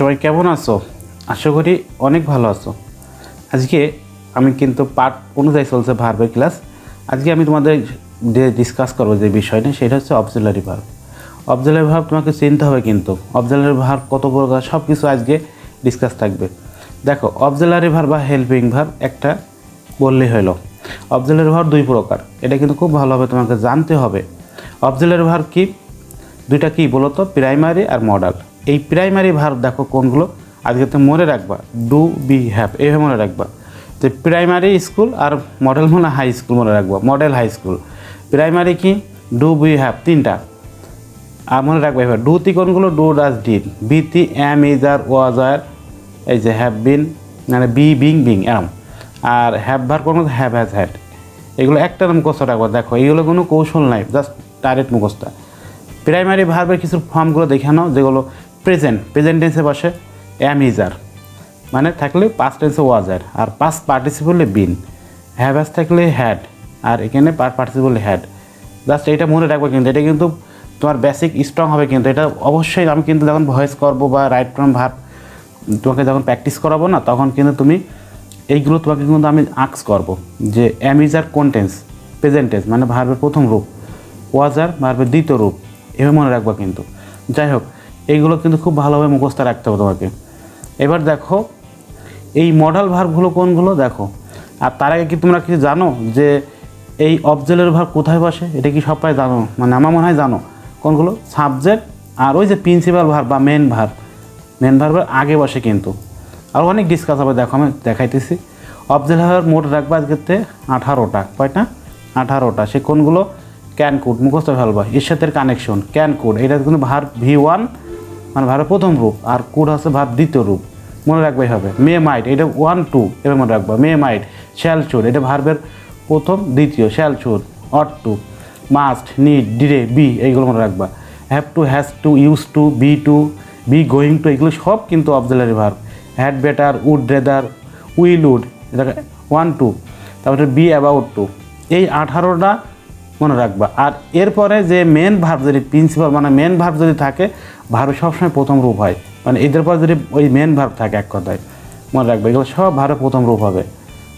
সবাই কেমন আছো? আশা করি অনেক ভালো আছো। আজকে আমি কিন্তু পার্ট অনুযায়ী চলছে ভার্বের ক্লাস। আজকে আমি তোমাদের যে ডিসকাস করবো যে বিষয়টা সেটা হচ্ছে অক্সিলারি ভার্ব। অক্সিলারি ভার্ব তোমাকে চিনতে হবে, কিন্তু অক্সিলারি ভার্ব কত প্রকার সব কিছু আজকে ডিসকাস থাকবে। দেখো, অক্সিলারি ভার্ব বা হেল্পিং ভার্ব একটা বললেই হলো। অক্সিলারি ভার্ব দুই প্রকার, এটা কিন্তু খুব ভালোভাবে তোমাকে জানতে হবে। অক্সিলারি ভার্ব কি? দুইটা কি বলো তো, প্রাইমারি আর মডাল। এই প্রাইমারি ভার্ব দেখো কোনগুলো, আজকে তো মনে রাখবা, ডু বি হ্যাভ, এইভাবে মনে রাখবা। তো প্রাইমারি স্কুল আর মডেল মানে হাই স্কুল মনে রাখবা, মডেল হাই স্কুল। প্রাইমারি কি? ডু বি হ্যাভ, তিনটা। আর মনে রাখবা এবার ডুতি কোনগুলো, ডু ডাজ ডিড, বিতি এম ইজ আর ওয়াজ আর, এই যে হ্যাভ বিন মানে বি বিং বিং এরম। আর হ্যাভ ভার কোন, হ্যাভ হ্যাজ হ্যাড। এগুলো একটা মুখস্থ রাখবা। দেখো এইগুলো কোনো কৌশল নাই, জাস্ট ডাইরেক্ট মুখস্থ। প্রাইমারি ভার্বের কিছু ফর্মগুলো দেখে নাও, যেগুলো প্রেজেন্ট টেন্সে বসে এম ইজ আর, মানে থাকলে পাস্ট টেন্সে ওয়াজ আর পাস্ট পার্টিসিপলে বিন। হ্যাভ হ্যাজ থাকলে হ্যাড, আর এখানে পার্টিসিপলে হ্যাড। জাস্ট এটা মনে রাখবে, কিন্তু এটা কিন্তু তোমার বেসিক স্ট্রং হবে। কিন্তু এটা অবশ্যই আমি কিন্তু যখন ভয়েস করবো বা রাইট ফ্রম ভার্ব তোমাকে যখন প্র্যাকটিস করাবো না, তখন কিন্তু তুমি এইগুলো তোমাকে কিন্তু আমি আস্ক করবো যে এম ইজ আর কোন টেন্স, প্রেজেন্ট টেন্স মানে ভার্বের প্রথম রূপ, ওয়াজ আর ভার্বের দ্বিতীয় রূপ, এভাবে মনে রাখবা। কিন্তু যাই হোক, এইগুলো কিন্তু খুব ভালোভাবে মুখস্থ রাখতে হবে তোমাকে। এবার দেখো এই মডাল ভার্বগুলো কোনগুলো দেখো। আর তার আগে কি তোমরা কিছু জানো যে এই অবজেক্টের ভার্ব কোথায় বসে? এটা কি সবাই জানো? মানে আমার মনে হয় জানো। কোনগুলো? সাবজেক্ট আর ওই যে প্রিন্সিপাল ভার্ব বা মেন ভার্বের আগে বসে। কিন্তু আর অনেক ডিসকাস হবে, দেখো আমি দেখাইতেছি। অবজেক্ট ভার্ব মোট রাখবা আজকেতে 18টা। কয়টা? 18টা। সে কোনগুলো? ক্যান কুড, মুখস্থ ফেলবা। এর সাথে কানেকশন ক্যান কুড, এটা কিন্তু ভার্ব V1 মানে ভার্বের প্রথম রূপ, আর কুড হচ্ছে ভার্ব দ্বিতীয় রূপ, মনে রাখবাই হবে। মে মাইট, এটা 1 2 এবার মনে রাখবা। মে মাইট। শ্যাল শুড, এটা ভার্বের প্রথম দ্বিতীয়, shall should. Ought to, must, need, dare, be, এইগুলো মনে রাখবা। Have to, has to, use to, be going to, এগুলো সব কিন্তু auxiliary verb. Had better, would rather, will would, এটা 1 2। তারপরে বি অ্যাবাউট টু, এই 18টা মনে রাখবা। আর এরপরে যে মেন ভার্ব যদি প্রিন্সিপাল মানে মেন ভার্ব যদি থাকে, ভার্ব সবসময় প্রথম রূপ হয়। মানে এদের পরে যদি ওই মেন ভার্ব থাকে, এক কথায় মনে রাখবে এগুলো সব ভার্বের প্রথম রূপ হবে।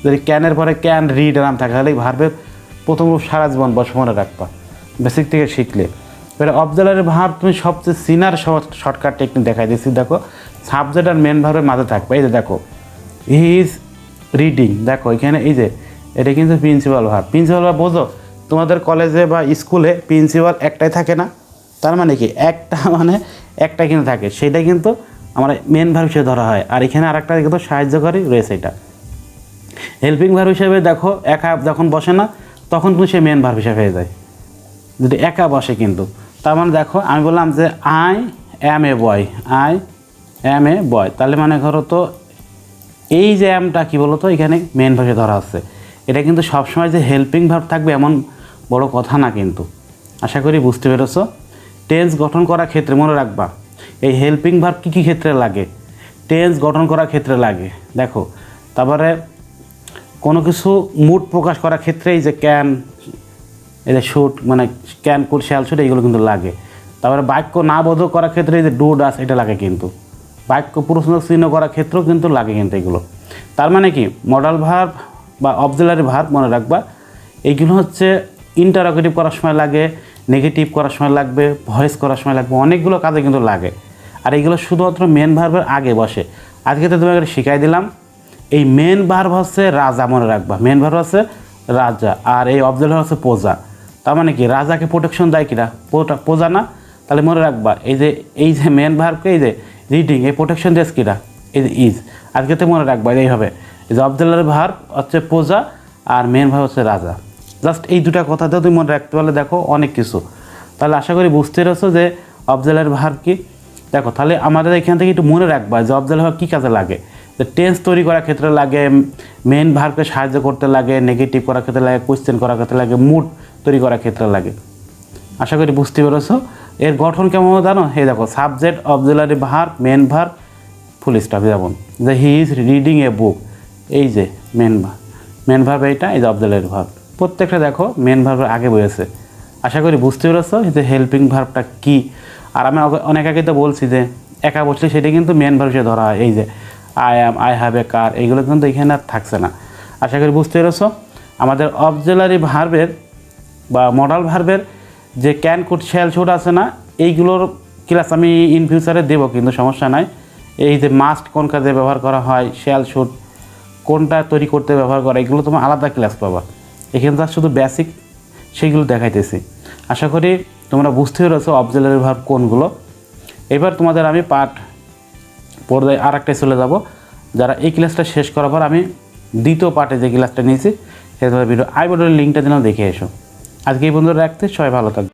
যদি ক্যানের পরে ক্যান, রিড নাম থাকে, তাহলে এই ভার্বের প্রথম রূপ সারা জীবন বস মনে রাখবা, বেসিক থেকে শিখলে। এবার অবজেক্টের ভার্ব তুমি সবচেয়ে সিনার শর্টকাট টেকনিক দেখাই দিচ্ছি। দেখো সাবজেক্ট আর মেন ভার্বের মাঝে থাকবে। এই যে দেখো হি ইজ রিডিং, দেখো এখানে এই যে এটা কিন্তু প্রিন্সিপাল ভার্ব। প্রিন্সিপাল ভার্ব বোঝো, তোমাদের কলেজে বা স্কুলে প্রিন্সিপাল একটাই থাকে না? তার মানে কি একটা মানে একটা কিন্তু থাকে, সেটা কিন্তু আমার মেন ভার্ব হিসেবে ধরা হয়। আর এখানে আরেকটা কিন্তু সাহায্যকারী রয়েছে, এটা হেল্পিং ভার্ব হিসেবে। দেখো একা যখন বসে না, তখন কিন্তু সে মেন ভার্ব হিসেবে হয়ে যায় যদি একা বসে। কিন্তু তার মানে দেখো আমি বললাম যে I am A boy, I am এ বয়, তাহলে মানে ধরো তো এই যে অ্যামটা কী বলো তো, এখানে মেন ভার্বে ধরা হচ্ছে। এটা কিন্তু সবসময় যে হেল্পিং ভার্ব থাকবে এমন বড় কথা না কিন্তু। আশা করি বুঝতে পেরেছ। টেন্স গঠন করার ক্ষেত্রে মনে রাখবা এই হেল্পিং ভার্ব কী কী ক্ষেত্রে লাগে। টেন্স গঠন করার ক্ষেত্রে লাগে, দেখো। তারপরে কোনো কিছু মুড প্রকাশ করার ক্ষেত্রে এই যে ক্যান, এই যে শুট মানে ক্যান কুড শ্যাল শুট, এইগুলো কিন্তু লাগে। তারপরে বাক্য না বোধক করার ক্ষেত্রে এই যে ডু ডাস, এটা লাগে। কিন্তু বাক্য পুরুষবাচক চিহ্ন করার ক্ষেত্রেও কিন্তু লাগে কিন্তু এগুলো। তার মানে কি মডাল ভার্ব বা অক্সিলারি ভার্ব মনে রাখবা এইগুলো হচ্ছে ইন্টারোগেটিভ করার সময় লাগে, নেগেটিভ করার সময় লাগবে, ভয়েস করার সময় লাগবে, অনেকগুলো কাজে কিন্তু লাগে। আর এইগুলো শুধুমাত্র মেন ভার্বের আগে বসে। আজকে তো তোমাকে শিখাই দিলাম। এই মেন ভার্ব হচ্ছে রাজা, মনে রাখবা। মেন ভার্ব হচ্ছে রাজা, আর এই অক্সিলারি হচ্ছে প্রজা। তার মানে কি রাজাকে প্রোটেকশন দেয় কিনা? প্রজা না? তাহলে মনে রাখবা এই যে মেন ভার্বকে এই যে রিডিং, এই প্রোটেকশন দেশ কিনা? এই যে ইজ। আজকে তো মনে রাখবা এইভাবে, এই যে অক্সিলারি ভার্ব হচ্ছে প্রজা আর মেন ভার্ব হচ্ছে রাজা। জাস্ট এই দুটা কথাতেও তুমি মনে রাখতে পারলে দেখো অনেক কিছু। তাহলে আশা করি বুঝতে পেরেছো যে অক্সিলারি ভার্ব কি। দেখো তাহলে আমাদের এখান থেকে একটু মনে রাখবা যে অক্সিলারি ভার্ব কী কাজে লাগে। যে টেন্স তৈরি করার ক্ষেত্রে লাগে, মেন ভার্বকে সাহায্য করতে লাগে, নেগেটিভ করার ক্ষেত্রে লাগে, কোয়েশ্চেন করার ক্ষেত্রে লাগে, মুড তৈরি করার ক্ষেত্রে লাগে। আশা করি বুঝতে পেরেছো। এর গঠন কেমন জানো? এই দেখো subject, auxiliary verb, main verb, full stop. যেমন যে হি ইজ রিডিং এ বুক, এই যে মেন ভার্ব এইটা, এই যে অক্সিলারি ভার্ব। প্রত্যেকটা দেখো মেন ভার্বের আগে বসেছে। আশা করি বুঝতে পেরেছো যে হেল্পিং ভার্বটা কী। আর আমি অনেক আগে তো বলছি যে একা বসলে সেটা কিন্তু মেন ভার্ব হিসেবে ধরা হয়। এই যে I am, I have a car, এইগুলো কিন্তু এখানে আর থাকছে না। আশা করি বুঝতে পেরেছো। আমাদের অক্সিলারি ভার্বের বা মডাল ভার্বের যে ক্যান কুড শ্যাল শুড আছে না, এইগুলোর ক্লাস আমি ইন ফিউচারে দেবো, কিন্তু সমস্যা নাই। এই যে মাস্ট কোন কাজে ব্যবহার করা হয়, শ্যাল শুড কোনটা তৈরি করতে ব্যবহার করা, এগুলো তোমার আলাদা ক্লাস পাবা। এখানে তার শুধু বেসিক সেইগুলো দেখাইতেছি। আশা করি তোমরা বুঝতে পেরেছো অক্সিলারি ভার্ব কোনগুলো। এবার তোমাদের আমি পার্ট পর্যায়ে আর একটাই চলে যাব। যারা এই ক্লাসটা শেষ করার পর আমি দ্বিতীয় পার্টে যে ক্লাসটা নিয়েছি সেটা ভিডিও আই বাটনের লিঙ্কটা যেন দেখে এসো। আজকে এই বন্ধুরা রাখতে, সবাই ভালো থাকবে।